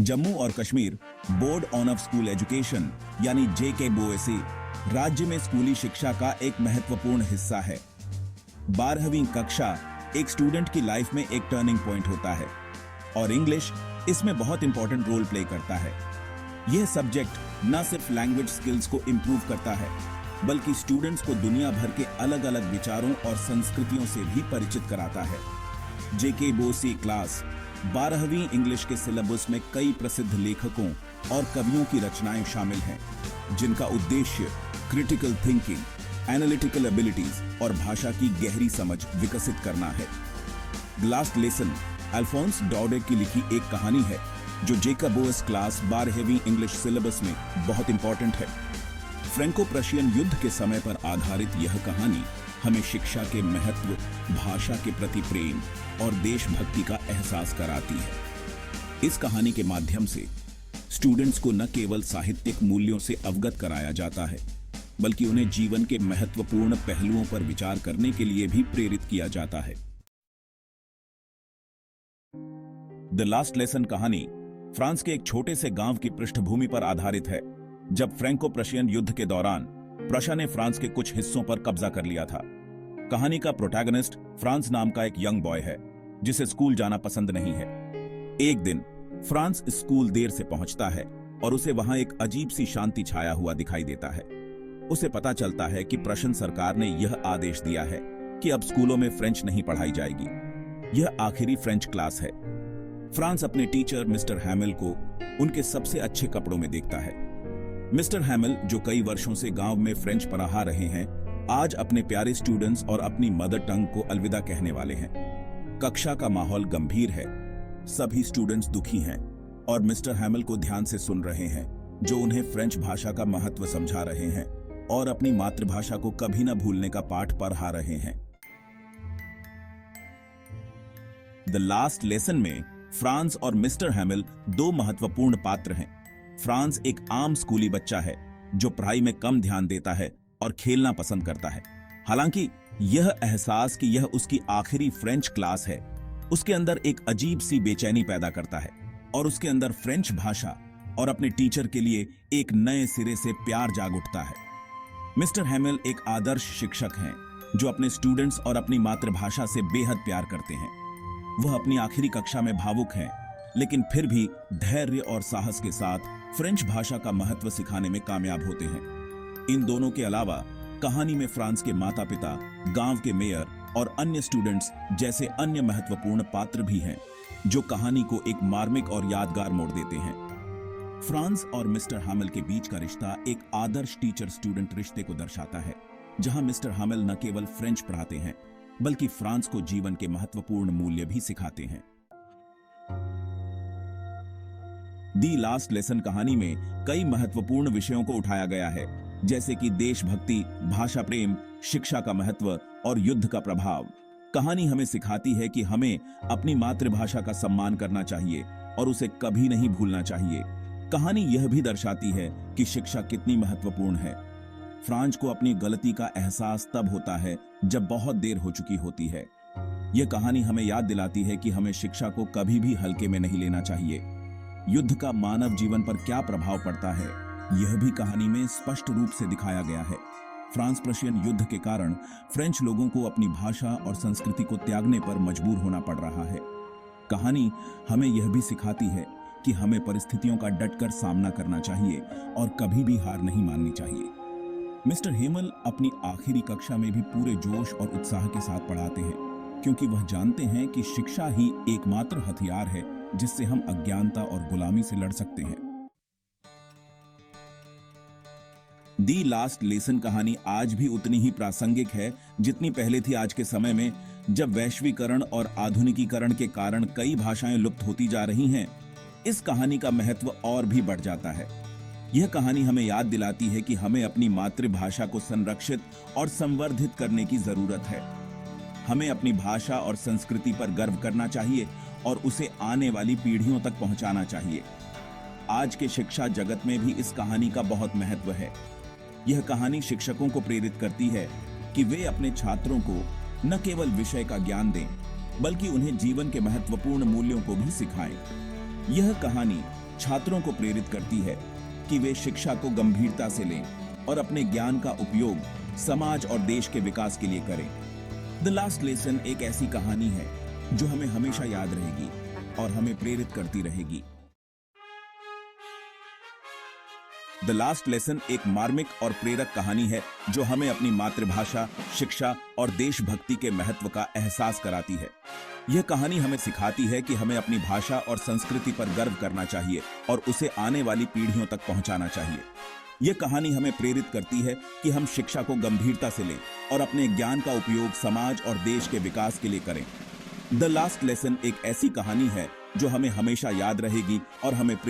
जम्मू और Kashmir board of school education यानी JKBOSE राज्य में स्कूली शिक्षा का एक महत्वपूर्ण हिस्सा है। 12वीं कक्षा एक स्टूडेंट की लाइफ में एक टर्निंग पॉइंट होता है और इंग्लिश इसमें बहुत इंपॉर्टेंट रोल प्ले करता है। यह सब्जेक्ट न सिर्फ लैंग्वेज स्किल्स को इंप्रूव करता है बल्कि स्टूडेंट्स को दुनिया भर के अलग अलग विचारों और संस्कृतियों से भी परिचित कराता है। JKBOSE क्लास 12वीं इंग्लिश के सिलेबस में कई प्रसिद्ध लेखकों और कवियों की रचनाएं शामिल हैं, जिनका उद्देश्य क्रिटिकल थिंकिंग, एनालिटिकल एबिलिटीज और भाषा की गहरी समझ विकसित करना है। द लास्ट लेसन अल्फोंस डौडे की लिखी एक कहानी है जो JKBOSE क्लास 12वीं इंग्लिश सिलेबस में बहुत इंपॉर्टेंट है। फ्रेंको प्रशियन युद्ध के समय पर आधारित यह कहानी हमें शिक्षा के महत्व, भाषा के प्रति प्रेम और देशभक्ति का एहसास कराती है। इस कहानी के माध्यम से स्टूडेंट्स को न केवल साहित्यिक मूल्यों से अवगत कराया जाता है बल्कि उन्हें जीवन के महत्वपूर्ण पहलुओं पर विचार करने के लिए भी प्रेरित किया जाता है। द लास्ट लेसन कहानी फ्रांस के एक छोटे से गांव की पृष्ठभूमि पर आधारित है, जब फ्रेंको प्रशियन युद्ध के दौरान प्रशा ने फ्रांस के कुछ हिस्सों पर कब्जा कर लिया था। कहानी का प्रोटैगनिस्ट फ्रांस नाम का एक यंग बॉय है जिसे स्कूल जाना पसंद नहीं है। एक दिन फ्रांस स्कूल देर से पहुंचता है और उसे वहां एक अजीब सी शांति छाया हुआ दिखाई देता है। उसे पता चलता है कि प्रशन सरकार ने यह आदेश दिया है कि अब स्कूलों में फ्रेंच नहीं पढ़ाई जाएगी। यह आखिरी फ्रेंच क्लास है। फ्रांस अपने टीचर मिस्टर हैमिल को उनके सबसे अच्छे कपड़ों में देखता है। मिस्टर हैमिल, जो कई वर्षों से गांव में फ्रेंच पढ़ा रहे हैं, आज अपने प्यारे स्टूडेंट्स और अपनी मदर टंग को अलविदा कहने वाले हैं। कक्षा का माहौल गंभीर है, सभी स्टूडेंट्स दुखी हैं और मिस्टर हैमिल को ध्यान से सुन रहे हैं, जो उन्हें फ्रेंच भाषा का महत्व समझा रहे हैं और अपनी मातृभाषा को कभी न भूलने का पाठ पढ़ा रहे हैं। द लास्ट लेसन में फ्रांस और मिस्टर हैमिल दो महत्वपूर्ण पात्र हैं। फ्रांस एक आम स्कूली बच्चा है जो पढ़ाई में कम ध्यान देता है और खेलना पसंद करता है। हालांकि यह एहसास कि यह उसकी आखिरी फ्रेंच क्लास है उसके अंदर एक अजीब सी बेचैनी पैदा करता है और उसके अंदर फ्रेंच भाषा और अपने टीचर के लिए एक नए सिरे से प्यार जाग उठता है। मिस्टर हैमिल एक आदर्श शिक्षक हैं जो अपने स्टूडेंट्स और अपनी मातृभाषा से बेहद प्यार करते हैं। वह अपनी आखिरी कक्षा में भावुक हैं, लेकिन फिर भी धैर्य और साहस के साथ फ्रेंच भाषा का महत्व सिखाने में कामयाब होते हैं। इन दोनों के अलावा कहानी में फ्रांस के माता-पिता, गांव के मेयर और अन्य स्टूडेंट्स जैसे अन्य महत्वपूर्ण पात्र भी हैं, जो कहानी को एक मार्मिक और यादगार मोड़ देते हैं। फ्रांस और मिस्टर हैमिल के बीच का रिश्ता एक आदर्श टीचर स्टूडेंट रिश्ते को दर्शाता है, जहां मिस्टर हैमिल न केवल फ्रेंच पढ़ाते हैं बल्कि फ्रांस को जीवन के महत्वपूर्ण मूल्य भी सिखाते हैं। दी लास्ट लेसन कहानी में कई महत्वपूर्ण विषयों को उठाया गया है, जैसे कि देशभक्ति, भाषा प्रेम, शिक्षा का महत्व और युद्ध का प्रभाव। कहानी हमें सिखाती है कि हमें अपनी मातृभाषा का सम्मान करना चाहिए और उसे कभी नहीं भूलना चाहिए। कहानी यह भी दर्शाती है कि शिक्षा कितनी महत्वपूर्ण है। फ्रांस को अपनी गलती का एहसास तब होता है जब बहुत देर हो चुकी होती है। यह कहानी हमें याद दिलाती है कि हमें शिक्षा को कभी भी हल्के में नहीं लेना चाहिए। युद्ध का मानव जीवन पर क्या प्रभाव पड़ता है, यह भी कहानी में स्पष्ट रूप से दिखाया गया है। फ्रांस प्रशियन युद्ध के कारण फ्रेंच लोगों को अपनी भाषा और संस्कृति को त्यागने पर मजबूर होना पड़ रहा है। कहानी हमें यह भी सिखाती है कि हमें परिस्थितियों का डटकर सामना करना चाहिए और कभी भी हार नहीं माननी चाहिए। मिस्टर हैमिल अपनी आखिरी कक्षा में भी पूरे जोश और उत्साह के साथ पढ़ाते हैं, क्योंकि वह जानते हैं कि शिक्षा ही एकमात्र हथियार है जिससे हम अज्ञानता और गुलामी से लड़ सकते हैं। दी लास्ट लेसन कहानी आज भी उतनी ही प्रासंगिक है जितनी पहले थी आज के समय में, जब वैश्वीकरण और आधुनिकीकरण के कारण कई भाषाएं लुप्त होती जा रही हैं। इस कहानी का महत्व और भी बढ़ जाता है। यह कहानी हमें याद दिलाती है कि हमें अपनी मातृभाषा को संरक्षित और संवर्धित करने की जरूरत है। हमें अपनी भाषा और संस्कृति पर गर्व करना चाहिए और उसे आने वाली पीढ़ियों तक पहुंचाना चाहिए। आज के शिक्षा जगत में भी इस कहानी का बहुत महत्व है। यह कहानी शिक्षकों को प्रेरित करती है कि वे अपने छात्रों को न केवल विषय का ज्ञान दें, बल्कि उन्हें जीवन के महत्वपूर्ण मूल्यों को भी सिखाएं। यह कहानी छात्रों को प्रेरित करती है कि वे शिक्षा को गंभीरता से लें और अपने ज्ञान का उपयोग समाज और देश के विकास के लिए करें। द लास्ट लेसन एक ऐसी कहानी है जो हमें हमेशा याद रहेगी और हमें प्रेरित करती रहेगी। द लास्ट लेसन एक मार्मिक और प्रेरक कहानी है जो हमें अपनी मातृभाषा, शिक्षा और देशभक्ति के महत्व का एहसास कराती है। यह कहानी हमें सिखाती है कि हमें अपनी भाषा और संस्कृति पर गर्व करना चाहिए और उसे आने वाली पीढ़ियों तक पहुंचाना चाहिए। यह कहानी हमें प्रेरित करती है कि हम शिक्षा को गंभीरता से लें और अपने ज्ञान का उपयोग समाज और देश के विकास के लिए करें। द लास्ट लेसन एक ऐसी कहानी है जो हमें हमेशा याद रहेगी और हमें प्रेरित